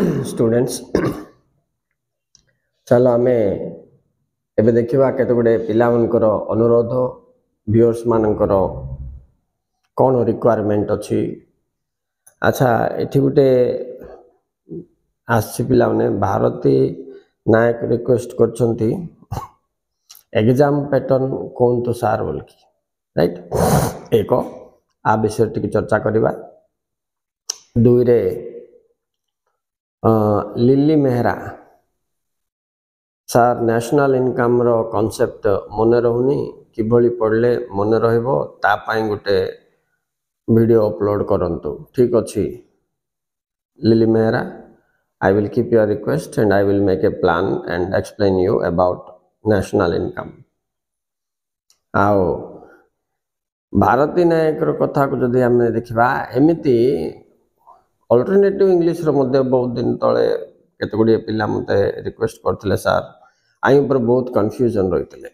Students चलो आमे एबे देखिबा केते गुडे पिला मनकर अनुरोध व्यूअर्स मानकर कौन रिक्वायरमेंट अछि। अच्छा एठी गुटे आसी पिला माने भारती नायक रिक्वेस्ट करछंती एग्जाम पैटर्न कोन तो सार बोल की राइट एको आ विषय टिक चर्चा करिबा। दुई रे लिली मेहरा सार नेशनल इनकम रो कांसेप्ट मन रहूनी किभली पढ़ले मन रहइबो ता पाई गुटे वीडियो अपलोड करंतु। ठीक अछि lily Mehra, I will keep your request and I will make a plan and explain you about national income। आओ भारती नायक रो कथा को जदि हमने देखिबा एमिति अल्टरनेटिव इंग्लिश रो मध्ये बहुत दिन तळे केते गुडी पिला मते रिक्वेस्ट करथिले सर आई ऊपर बहुत कंफ्यूजन रहितले।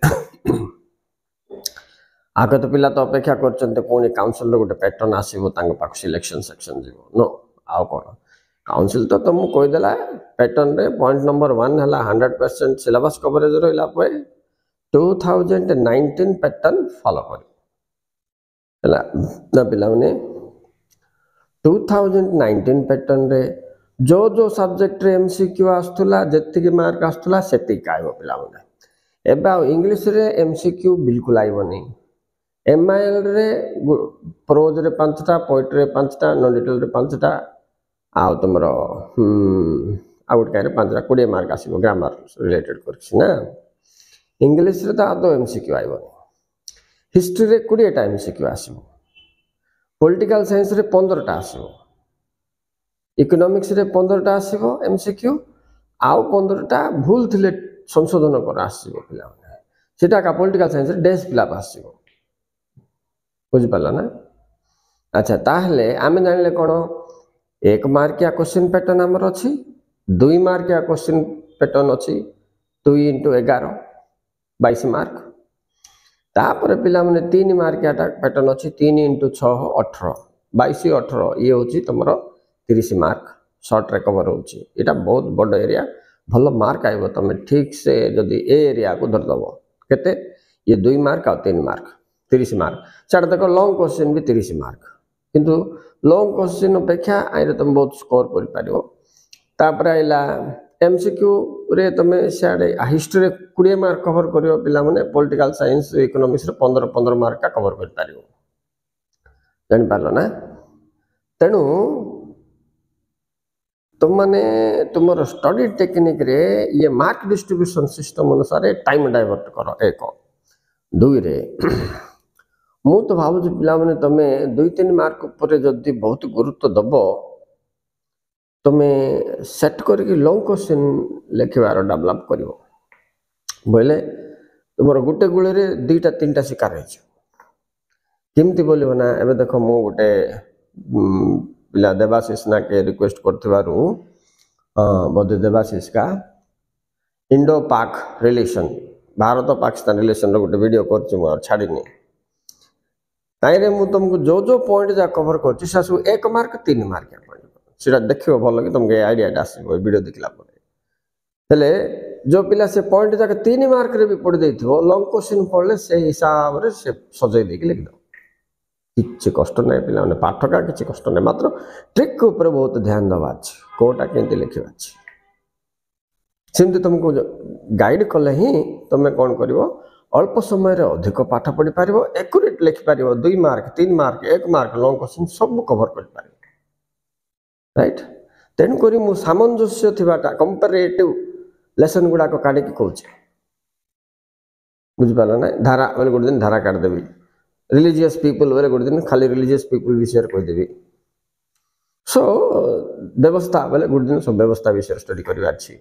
आगत पिला तो अपेक्षा करचंते कोनी काउंसिल रो गुटे पैटर्न आसीबो तांग पाक सिलेक्शन सेक्शन जीवो नो आउ कोन काउंसिल तो तुम कोइ देला पैटर्न रे पॉइंट नंबर 1 हला 100% सिलेबस कवरेज रहिला पय 2019 पैटर्न फॉलो करी हला ना पिला माने 2019 पैटर्न रे जो जो सब्जेक्ट रे एमसीक्यू आस्तुला जत्ति के मार्क आस्तुला सेति काइबो पिला माने एबा इंग्लिश रे एमसीक्यू बिल्कुल आइबोनी। एमआईएल रे प्रोज रे 5टा पोएट्री रे 5टा नॉन डिटेल रे 5टा आ तुमरो आउट का रे 5टा 20 मार्क आसीबो ग्रामर रिलेटेड करछि ना। इंग्लिश रे त आदो एमसीक्यू आइबोनी। हिस्ट्री रे 20 टा एमसीक्यू आसीबो। पॉलिटिकल साइंस रे 15 टा आसीबो। इकोनॉमिक्स रे 15 टा आसीबो एमसीक्यू आउ 15 टा भूल थिले संशोधन कर आसीबो पिला माने सेटा का पॉलिटिकल साइंस रे डेस फिल अप आसीबो बुझ पाला ना। अच्छा ताहले आमे जानले कोन 1 मार्किया क्वेश्चन पैटर्न हमर अछि 2 मार्किया क्वेश्चन पैटर्न अछि 2 * 11 22 मार्क तापर पिला माने 3 मार्किया पैटर्न अछि 3 * 6 18 22 18 ये होछि तमरो 30 मार्क शॉर्ट रे कवर होछि। एटा बहुत बड़ एरिया भलो मार्क आइबो तमे ठीक से जदी ए एरिया को धर दबो केते ये 2 मार्क और 3 मार्क 30 मार्क छाड़ देखो लॉन्ग क्वेश्चन भी 30 मार्क किंतु लॉन्ग क्वेश्चन अपेक्षा आइरे तुम बहुत स्कोर कर पारिबो। तापर आइला एमसीक्यू रे तमे साडे हिस्ट्री रे 20 मार्क कवर करियो पिला माने पॉलिटिकल साइंस इकोनॉमिक्स रे 15 15 मार्क का कवर कर पारिबो जानि पारलो ना। तेनु तुम माने तुमरो स्टडी टेक्निक रे ये मार्क डिस्ट्रीब्यूशन सिस्टम अनुसार टाइम डाइवर्ट करो। एक दुई रे मु तो भाबु पिला माने तमे 2-3 मार्क ऊपर जदी बहुत गुरुत्व दबो तमे सेट करके लॉन्ग क्वेश्चन लेखिबार डेवलप करिवो बोले तुमरो गुटे गुळे रे 2टा 3टा शिकार हेछ केमती बोलिबो ना। एबे देखो मु गुटे पिला देवाशीष ना के रिक्वेस्ट करथिबारु बोधे देवाशीष का इंडो पाक रिलेशन भारत पाकिस्तान रिलेशन रो गुटे वीडियो करछि मु छाडिनी ताइरे मु तुमको जो जो पॉइंट जा कवर करछि सासु 1 मार्क 3 मार्क पॉइंट सिरा देखियो भलो कि तुमके आईडिया आसीबो वीडियो देखला परे हेले जो पिला से पॉइंट जा 3 मार्क रे भी पड़ देथिबो लॉन्ग क्वेश्चन पढ़ले से हिसाब रे से सजै देके लिख दो किछि कष्ट नै पिला माने पाठ का किछि कष्ट नै मात्र ट्रिक के ऊपर बहुत ध्यान दबा अछि कोटा केंति लिखिबा अछि सिंधु तुमको गाइड कले ही तमे कोन करिवो अल्प समय रे अधिक पाठ पढ़ी पारिबो एक्यूरेट लिखि पारिबो 2 mark 3 mark 1 mark long question सब कवर कर पारिबो राइट। तेन करी मु सामंजस्य थिबाटा कंपैरेटिव लेसन गुडा को काढी के कहूछ बुझ पाला ना। धारा वाले गुड दिन धारा काट देबी रिलीजियस पीपल वाले गुड दिन खाली रिलीजियस पीपल विषय कह देबी सो व्यवस्था वाले गुड दिन सब व्यवस्था विषय स्टडी करबा अछि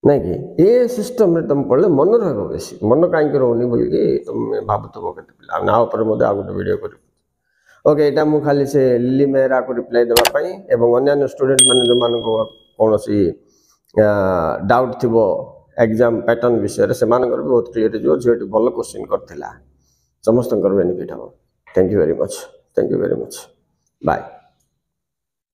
नहीं कि ये सिस्टम रे तुम पढ़ले मन रहबो बेसी मन काई के रहउनी बोली कि तुम भाबुतबो केते पिला ना ऊपर मode आ गुटे वीडियो करी ओके एटा मु खाली से लिली मेहरा को रिप्लाई देबा पई एवं अन्य स्टूडेंट माने जो मान को कोनोसी डाउट थिबो एग्जाम पैटर्न विषय रे से मानकर भी बहुत क्लियर जो जेट भलो क्वेश्चन करथिला समस्त कर बेनिफिट हो। Thank you very much bye.